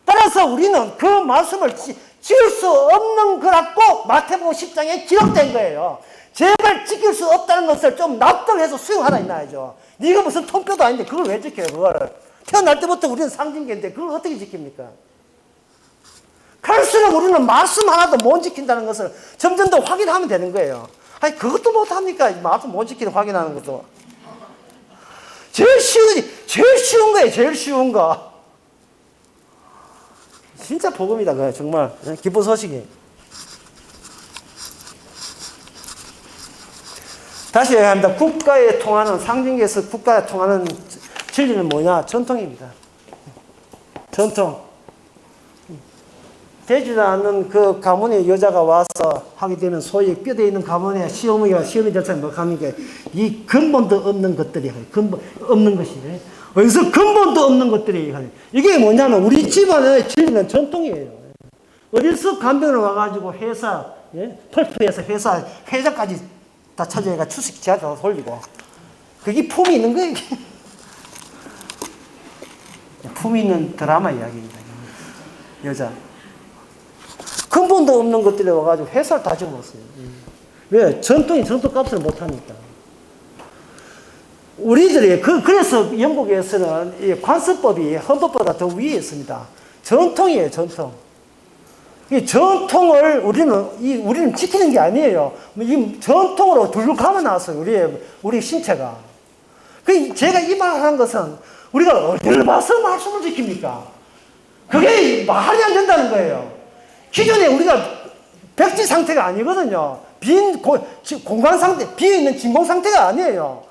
따라서 우리는 그 말씀을 지을 수 없는 거라고 마태복음 10장에 기록된 거예요. 제발 지킬 수 없다는 것을 좀 납득해서 수용하라 이 말이죠. 네가 무슨 통뼈도 아닌데 그걸 왜 지켜요, 그걸. 태어날 때부터 우리는 상징계인데 그걸 어떻게 지킵니까? 그럴수록 우리는 말씀 하나도 못 지킨다는 것을 점점 더 확인하면 되는 거예요. 아니, 그것도 못합니까? 말씀 못 지키는 확인하는 것도. 제일 쉬운 거예요, 제일 쉬운 거. 진짜 복음이다, 그거 정말. 기쁜 소식이. 다시 얘기합니다. 국가에 통하는, 상징계에서 국가에 통하는 진리는 뭐냐? 전통입니다. 전통. 되지도 않는 그 가문의 여자가 와서 하게 되면 소위 뼈대 있는 가문의 시어머니 절차는 뭐 합니까? 이 근본도 없는 것들이, 근본, 없는 것이. 어디서 근본도 없는 것들이. 이게 뭐냐면 우리 집안의 진리는 전통이에요. 어디서 간병을 와가지고 회사, 펄프에서 회사까지 다 찾아내가 추석 지하철 돌리고. 그게 품이 있는 거예요. 품이 있는 드라마 이야기입니다. 여자. 근본도 없는 것들이 와가지고 회사를 다 집어먹었어요. 왜? 전통이 전통값을 못하니까. 우리들이, 그래서 영국에서는 이 관습법이 헌법보다 더 위에 있습니다. 전통이에요, 전통. 이 전통을 우리는 지키는 게 아니에요. 이 전통으로 둘룩하면 나왔어요, 우리 신체가. 제가 이 말 하는 것은 우리가 어디를 봐서 말씀을 지킵니까? 그게 말이 안 된다는 거예요. 기존에 우리가 백지 상태가 아니거든요. 공간 상태, 비어있는 진공 상태가 아니에요.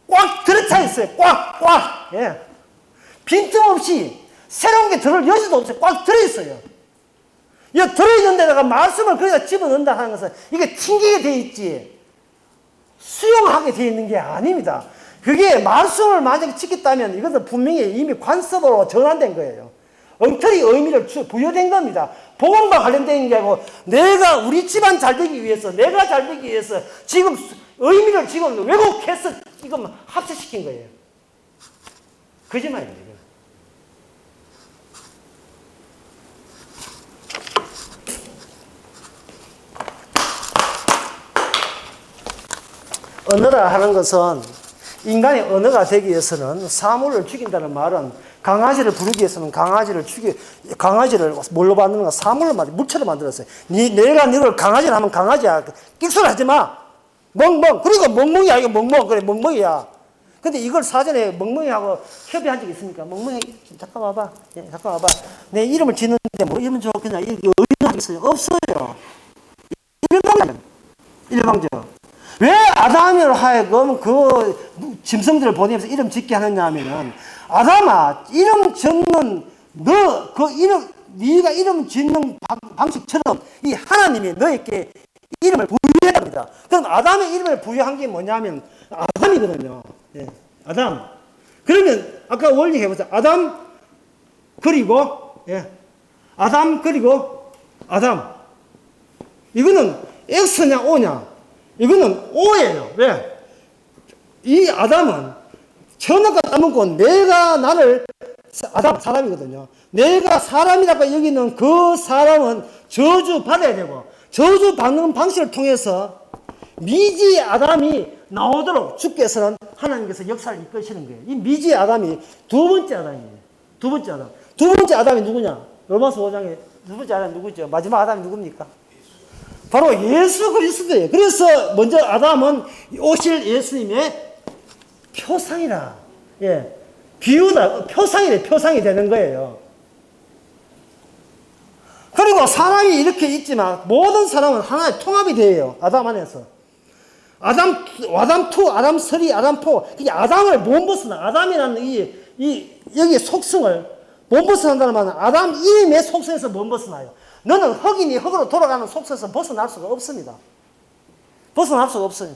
꽉 들어차 있어요. 꽉. 예. 빈틈없이 새로운 게 들어올 여지도 없어요. 꽉 들어있어요. 이 들어있는 데다가 말씀을 거기다 집어넣는다 하는 것은 이게 튕기게 돼 있지 수용하게 돼 있는 게 아닙니다. 그게 말씀을 만약에 지켰다면 이것은 분명히 이미 관습으로 전환된 거예요. 엉터리 의미를 부여된 겁니다. 복음과 관련된 게 아니고 내가 우리 집안 잘 되기 위해서 내가 잘 되기 위해서 지금 의미를 지금 왜곡해서 지금 합체시킨 거예요. 거짓말입니다. 언어라 하는 것은 인간의 언어가 되기 위해서는 사물을 죽인다는 말은 강아지를 부르기 위해서는 강아지를 뭘로 만드는가? 사물로 물체로 만들었어요. 내가 너를 강아지를 하면 강아지야. 낄소리 하지 마. 멍멍. 그리고 멍멍이 아니고 멍멍. 그래, 멍멍이야. 근데 이걸 사전에 멍멍이하고 협의한 적 있습니까? 멍멍이, 잠깐 와봐. 예, 잠깐 와봐. 내 이름을 짓는데 뭐 이러면 좋겠냐? 이렇게 의논하고 있어요. 없어요. 일방적. 왜 아담을 하여금 그 짐승들을 보내면서 이름 짓게 하느냐 하면은 아담아, 이름 짓는 네가 이름 짓는 방식처럼 이 하나님이 너에게 이름을 부여했답니다. 그럼 아담의 이름을 부여한 게 뭐냐면 아담이거든요. 예, 아담. 그러면 아까 원리 해보자. 아담 그리고 아담 그리고 아담. 이거는 X냐 O냐? 이거는 O예요. 왜? 이 아담은 천하가 따먹고 내가 나를 아담 사람이거든요. 내가 사람이라고 여기는 그 사람은 저주받아야 되고 저주받는 방식을 통해서 미지 아담이 나오도록 주께서는 하나님께서 역사를 이끄시는 거예요. 이 미지 아담이 두 번째 아담이에요. 두 번째 아담. 두 번째 아담이 누구냐? 로마서 5장에 두 번째 아담이 누구죠? 마지막 아담이 누굽니까? 바로 예수 그리스도예요. 그래서 먼저 아담은 오실 예수님의 표상이라. 예. 비유다. 표상이 되는 거예요. 그리고 사람이 이렇게 있지만 모든 사람은 하나의 통합이 돼요. 아담 안에서. 아담 2, 아담 3, 아담 4. 그게 아담을 못 벗어나. 아담이라는 여기 속성을 못 벗어난다는 말은 아담 이름의 속성에서 못 벗어나요. 너는 흙이니 흙으로 돌아가는 속성에서 벗어날 수가 없습니다. 벗어날 수가 없어요.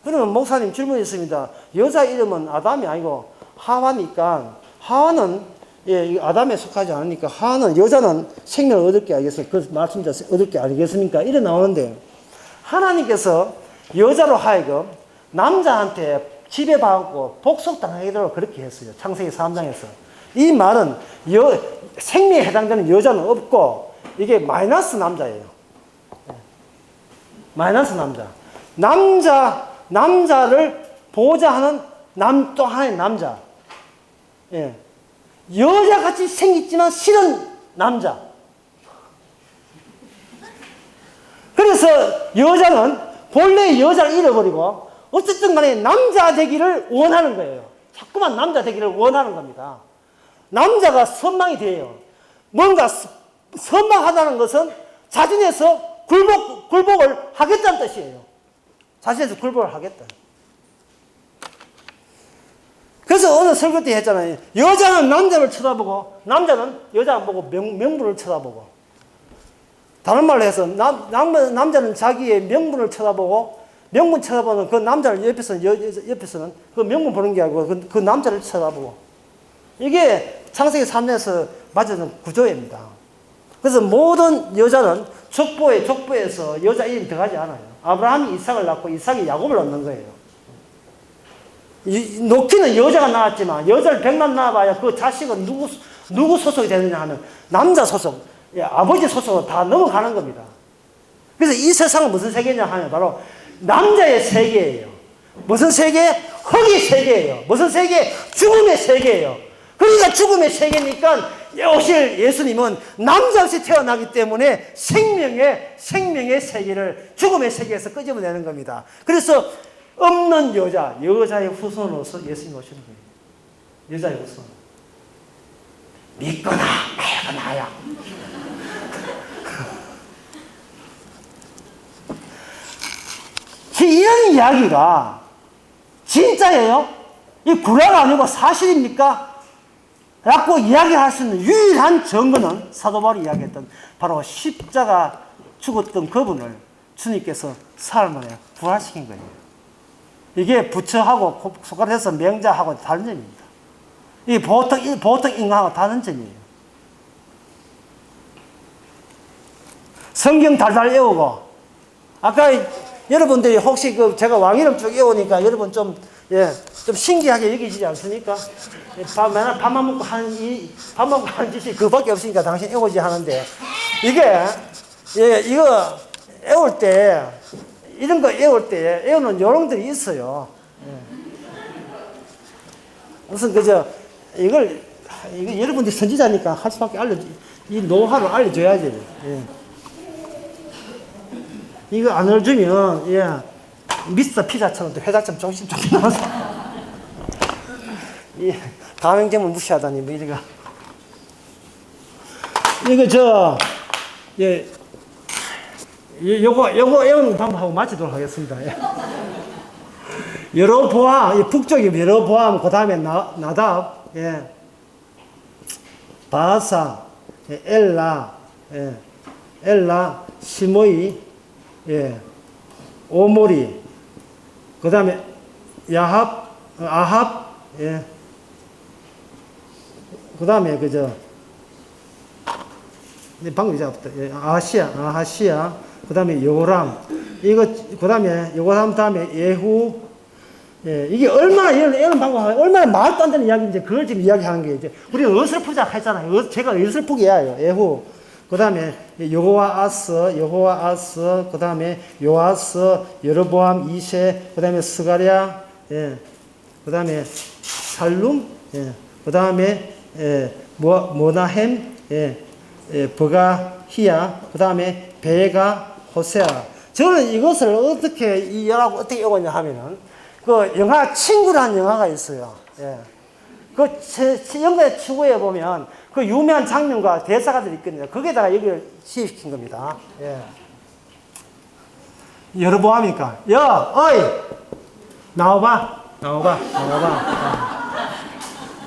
그러면 목사님 질문이 있습니다. 여자 이름은 아담이 아니고 하와니까 하와는 아담에 속하지 않으니까 하와는 여자는 생명을 얻을 게 아니겠어요? 그 말씀대로 얻을 게 아니겠습니까? 이래 나오는데 하나님께서 여자로 하여금 남자한테 지배받고 복속당하도록 그렇게 했어요. 창세기 3장에서. 이 말은 생명에 해당되는 여자는 없고 이게 마이너스 남자예요. 마이너스 남자. 남자를 보호자 하는 또 하나의 남자. 예. 여자같이 생겼지만 실은 남자. 그래서 여자는 본래 여자를 잃어버리고 어쨌든 간에 남자 되기를 원하는 거예요. 자꾸만 남자 되기를 원하는 겁니다. 남자가 선망이 돼요. 뭔가 선망하다는 것은 자신에서 굴복을 하겠다는 뜻이에요. 자신에서 굴복을 하겠다. 그래서 어느 설교 때 했잖아요. 여자는 남자를 쳐다보고 남자는 여자를 보고 명분을 쳐다보고. 다른 말로 해서 남자는 자기의 명분을 쳐다보고 명분 쳐다보는 그 남자를 옆에서는 그 명분 보는 게 아니고 그 남자를 쳐다보고. 이게 창세기 3장에서 맞은 구조입니다. 그래서 모든 여자는 족보에서 여자 이름이 들어가지 않아요. 아브라함이 이삭을 낳고 이삭이 야곱을 얻는 거예요. 놓기는 여자가 낳았지만 여자를 100만 낳아봐야 그 자식은 누구 소속이 되느냐 하면 남자 소속, 아버지 소속으로 다 넘어가는 겁니다. 그래서 이 세상은 무슨 세계냐 하면 바로 남자의 세계예요. 무슨 세계? 흙의 세계예요. 무슨 세계? 죽음의 세계예요. 그러니까 죽음의 세계니까 오실 예수님은 남자 없이 태어나기 때문에 생명의 세계를 죽음의 세계에서 끄집어내는 겁니다. 그래서 없는 여자의 후손으로서 예수님이 오시는 거예요. 여자의 후손. 믿거나 말거나야. 이런 이야기가 진짜예요? 이 구라가 아니고 사실입니까? 라고 이야기할 수 있는 유일한 증거는 사도 바울이 이야기했던 바로 십자가 죽었던 그분을 주님께서 사흘 만에 부활시킨 거예요. 이게 부처하고 소크라테스 맹자하고 다른 점입니다. 이 보통 인간하고 다른 점이에요. 성경 달달 외우고 아까 여러분들이 혹시 제가 왕이름 쭉 외우니까 여러분 좀 신기하게 여기시지 않습니까? 밥만 먹고 하는 짓이 그밖에 없으니까 당신 외우지 하는데 이거 외울 때 이런 거 외울 때 외우는 요령들이 있어요. 무슨 이걸 여러분들이 선지자니까 할 수밖에 이 노하를 알려줘야지. 이거 안 알려주면 미스터 피자처럼 회장점 조금씩 나와서 가맹점을 무시하다니 뭐 요거 외우는 방법하고 맞추도록 하겠습니다. 여로보암, 북쪽이 여로보암, 그 다음에 나답, 바사, 엘라, 시므이, 오모리, 그 다음에 아합, 그 다음에 방금 잡았다. 아하시아, 그 다음에 요람, 그 다음에 요람 다음에 예후, 이게 이런 방법이 얼마나 말도 안 되는 이야기인지 그걸 지금 이야기하는 게 이제 우리 어설프자 했잖아요. 제가 어설프게 해요. 예후. 그 다음에 여호와아스, 그 다음에 요아스, 여로보암 2세, 그 다음에 스가랴, 그 다음에 살룸, 그 다음에 모나햄, 버가히야, 그 다음에 베가, 호세아. 저는 이것을 어떻게 외웠냐 하면은 영화 친구라는 영화가 있어요. 영화의 친구에 보면 그 유명한 장면과 대사가들이 있거든요. 거기에다가 여기를 시입시킨 겁니다. 여로보암이니까 어이 나와봐.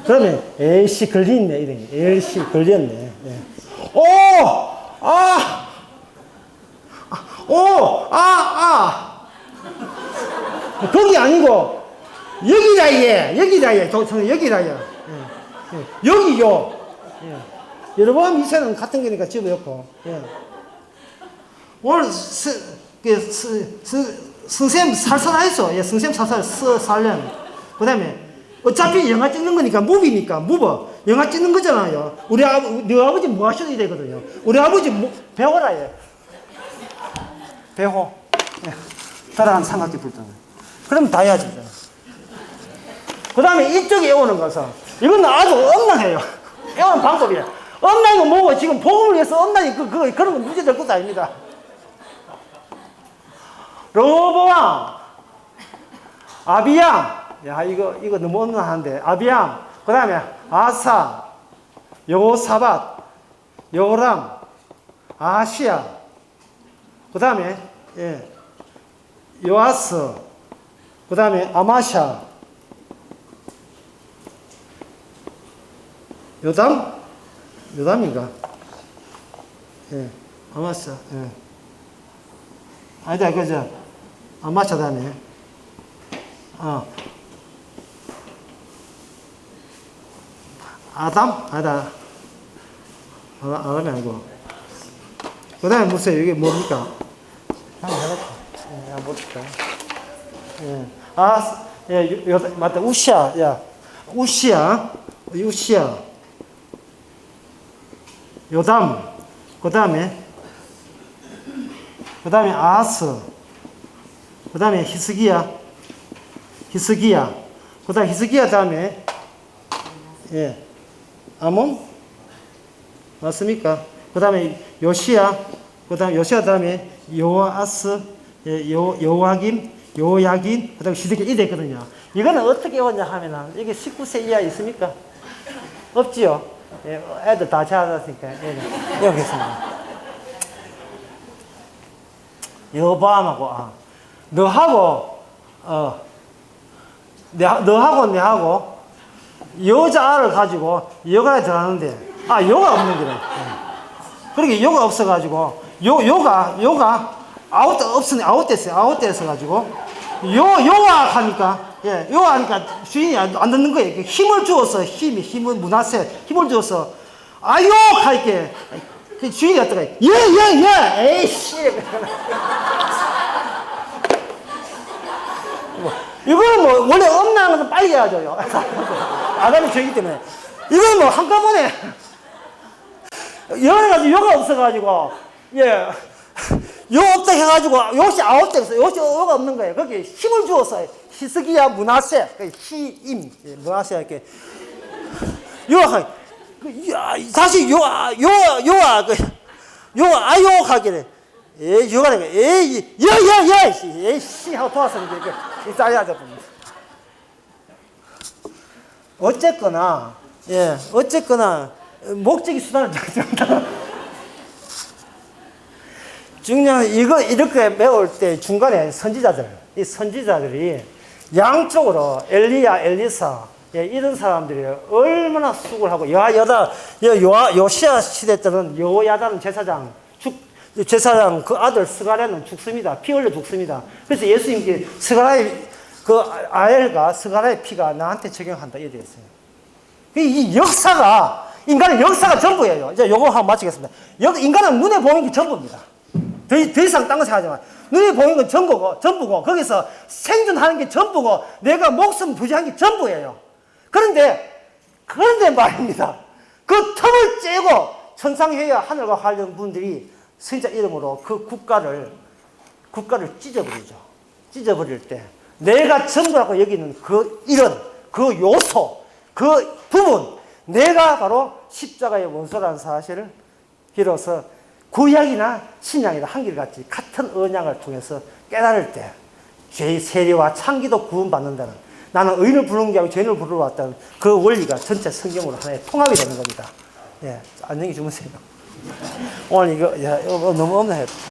그러면 에이씨 걸렸네 이런 게 에이씨 걸렸네. 거기 아니고 여기다 얘 여기요. 여러분 이세는 같은 거니까 집어였고 오늘 성샘 살살하였어. 예, 성샘 살살련. 그 다음에, 어차피 영화 찍는 거니까, 무비니까, 무버. 영화 찍는 거잖아요. 너 아버지 뭐 하셔야 되거든요. 우리 아버지 배호라, 예. 배호. 예. 따라한 삼각기 불던. 그럼 다 해야죠. 그 다음에 이쪽에 오는 것은, 이건 아주 엄난해요. 이런 방법이에요. 엄난이 거 뭐고, 지금 복음을 위해서 엄난이 그런 거 문제될 것도 아닙니다. 로보왕, 아비양, 야, 이거 너무 엄난한데, 아비양, 그 다음에 아사, 여호사밧, 여호람, 아시아, 그 다음에, 예, 요아스, 그 다음에 아마샤, 요담인가? 예, 아마샤, 예. 아니다, 그죠? 아마샤 다음에, 아담? 아니다. 아담이 아니고. 그 다음에 무슨, 이게 뭡니까? 한번 해볼까? 예, 한번 볼까? 예. 예, 맞다. 우시아. 야. 우시아. 요담. 그 다음에 아하스. 그 다음에 히스기야. 그 다음에 히스기야 다음에, 예. 아몬? 맞습니까? 그 다음에 요시야. 그 다음에 요시야 다음에 요아스. 예, 요야긴. 그 다음에 히스기야. 이래 있거든요. 이거는 어떻게 오냐 하면은, 이게 19세 이하 있습니까? 없지요? 예, 애들 다 찾았으니까. 예, 여기 있습니다. 여보암하고, 너하고, 내하고, 여자를 가지고 여가에 들어가는데, 여가 없는 거래. 그러게 여가 없어가지고, 요가, 아웃됐어가지고, 요아 하니까, 예, 요아 하니까 주인이 안 듣는 거예요. 힘을 주어서, 힘을 문화세, 힘을 주어서, 아요! 할게. 그 주인이 어떡해. 예! 에이씨! 이거는 뭐, 원래 엄나는 것은 빨리 해야죠. 아담이 저기 때문에. 이거는 뭐, 한꺼번에. 여가지고, 요가 없어가지고, 예. 요 없다 해가지고, 요시 아웃됐어. 요시 요가 없는 거예요. 거기 힘을 주어서, 히스기야 문화세, 힘, 문화세, 이렇게. 요아, 다시 아요 하기를. 요가는, 씨, 하고 도왔으면 이렇게, 짜야 됩니다. 어쨌거나, 목적이 수단을 중요한, 이렇게 배울 때 중간에 선지자들이 양쪽으로 엘리야, 엘리사, 예, 이런 사람들이 얼마나 수고를 하고, 요시아 시대 때는 여호야다는 제사장 그 아들 스가랴는 죽습니다. 피 흘려 죽습니다. 그래서 예수님께 스가랴의 피가 나한테 적용한다. 이래 했어요. 이 역사가, 인간의 역사가 전부예요. 이제 요거 한번 마치겠습니다. 인간은 눈에 보이는 게 전부입니다. 더 이상 딴 거 생각하지 마. 눈에 보이는 건 전부고, 거기서 생존하는 게 전부고, 내가 목숨 부지한 게 전부예요. 그런데 말입니다. 그 틈을 째고 천상회의와 하늘과 관련 분들이 선지자 이름으로 그 국가를 찢어버릴 때, 내가 전부라고 여기는 그 요소, 그 부분, 내가 바로 십자가의 원소라는 사실을 비로소 구약이나 신약이나 한결같이 같은 언약을 통해서 깨달을 때, 죄의 세례와 창기도 구원받는다는, 나는 의인을 부르는 게 아니고 죄인을 부르러 왔다는 그 원리가 전체 성경으로 하나의 통합이 되는 겁니다. 예, 안녕히 주무세요. 오늘 이거 너무 없네.